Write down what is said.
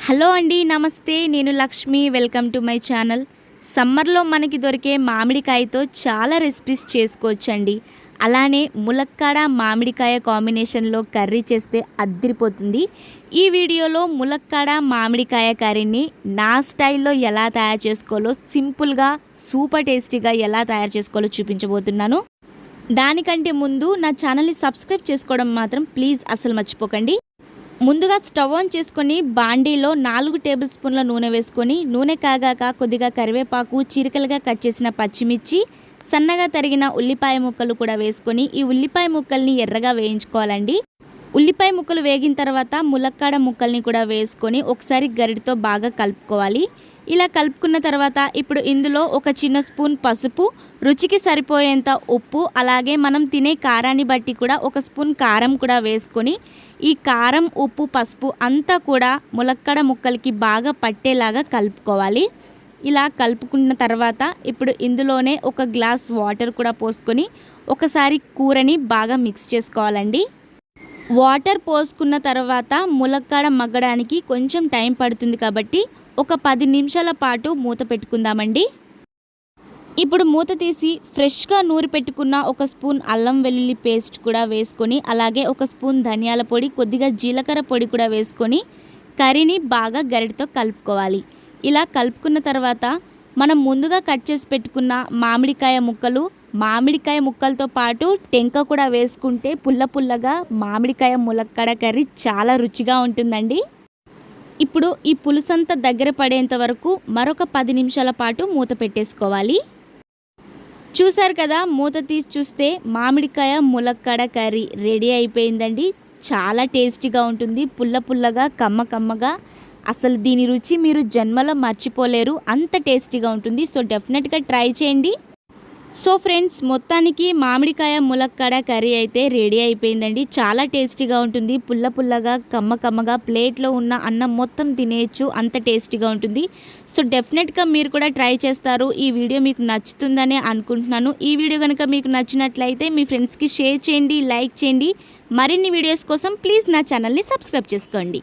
Hello అండి, నమస్తే. నేను Lakshmi. Welcome to my channel. సమ్మర్లో మనకి దొరికే మామిడికాయతో చాలా రెసిపీస్ చేసుకోవచ్చండి. అలానే ములక్కాడ మామిడికాయ కాంబినేషన్లో కర్రీ చేస్తే అద్దిరిపోతుంది. ఈ వీడియోలో ములక్కాడ మామిడికాయ కర్రీని నా స్టైల్లో ఎలా తయారు చేసుకోవాలో, సింపుల్గా సూపర్ టేస్టీగా ఎలా తయారు చేసుకోవాలో చూపించబోతున్నాను. దానికంటే ముందు నా ఛానల్ని సబ్స్క్రైబ్ చేసుకోవడం మాత్రం ప్లీజ్ అసలు మర్చిపోకండి. ముందుగా స్టవ్ ఆన్ చేసుకొని బాండీలో 4 టేబుల్ స్పూన్ల నూనె వేసుకొని, నూనె కాగాక కొద్దిగా కరివేపాకు, చిరికలుగా కట్ చేసిన పచ్చిమిర్చి, సన్నగా తరిగిన ఉల్లిపాయ ముక్కలు కూడా వేసుకొని ఈ ఉల్లిపాయ ముక్కల్ని ఎర్రగా వేయించుకోవాలండి. ఉల్లిపాయ ముక్కలు వేగిన తర్వాత ములక్కాడ ముక్కల్ని కూడా వేసుకొని ఒకసారి గరిటతో బాగా కలుపుకోవాలి. ఇలా కలుపుకున్న తర్వాత ఇప్పుడు ఇందులో ఒక చిన్న స్పూన్ పసుపు, రుచికి సరిపోయేంత ఉప్పు, అలాగే మనం తినే కారాన్ని బట్టి కూడా ఒక స్పూన్ కారం కూడా వేసుకొని ఈ కారం, ఉప్పు, పసుపు అంతా కూడా ములక్కాడ ముక్కలకి బాగా పట్టేలాగా కలుపుకోవాలి. ఇలా కలుపుకున్న తర్వాత ఇప్పుడు ఇందులోనే ఒక గ్లాస్ వాటర్ కూడా పోసుకొని ఒకసారి కూరని బాగా మిక్స్ చేసుకోవాలండి. వాటర్ పోసుకున్న తర్వాత ములక్కాడ మగ్గడానికి కొంచెం టైం పడుతుంది కాబట్టి ఒక 10 నిమిషాల పాటు మూత పెట్టుకుందామండి. ఇప్పుడు మూత తీసి ఫ్రెష్గా నూరి పెట్టుకున్న ఒక స్పూన్ అల్లం వెల్లుల్లి పేస్ట్ కూడా వేసుకొని, అలాగే ఒక స్పూన్ ధనియాల పొడి, కొద్దిగా జీలకర్ర పొడి కూడా వేసుకొని కర్రీని బాగా గరిటతో కలుపుకోవాలి. ఇలా కలుపుకున్న తర్వాత మనం ముందుగా కట్ చేసి పెట్టుకున్న మామిడికాయ ముక్కలతో పాటు టెంక కూడా వేసుకుంటే పుల్ల పుల్లగా మామిడికాయ ములక్కాడ కర్రీ చాలా రుచిగా ఉంటుందండి. ఇప్పుడు ఈ పులుసంతా దగ్గర పడేంత వరకు మరొక 10 నిమిషాల పాటు మూత పెట్టేసుకోవాలి. చూసారు కదా, మూత తీసి చూస్తే మామిడికాయ ములక్కాడ కర్రీ రెడీ అయిపోయిందండి. చాలా టేస్టీగా ఉంటుంది, పుల్ల పుల్లగా, కమ్మ కమ్మగా. అసలు దీని రుచి మీరు జన్మలో మర్చిపోలేరు, అంత టేస్టీగా ఉంటుంది. సో డెఫినెట్గా ట్రై చేయండి. సో ఫ్రెండ్స్, మొత్తానికి మామిడికాయ ములక్కాడ కర్రీ అయితే రెడీ అయిపోయిందండి. చాలా టేస్టీగా ఉంటుంది, పుల్ల పుల్లగా, కమ్మ కమ్మగా. ప్లేట్లో ఉన్న అన్నం మొత్తం తినేయచ్చు, అంత టేస్టీగా ఉంటుంది. సో డెఫినెట్గా మీరు కూడా ట్రై చేస్తారు. ఈ వీడియో మీకు నచ్చుతుందనే అనుకుంటున్నాను. ఈ వీడియో కనుక మీకు నచ్చినట్లయితే మీ ఫ్రెండ్స్కి షేర్ చేయండి, లైక్ చేయండి. మరిన్ని వీడియోస్ కోసం ప్లీజ్ నా ఛానల్ని సబ్స్క్రైబ్ చేసుకోండి.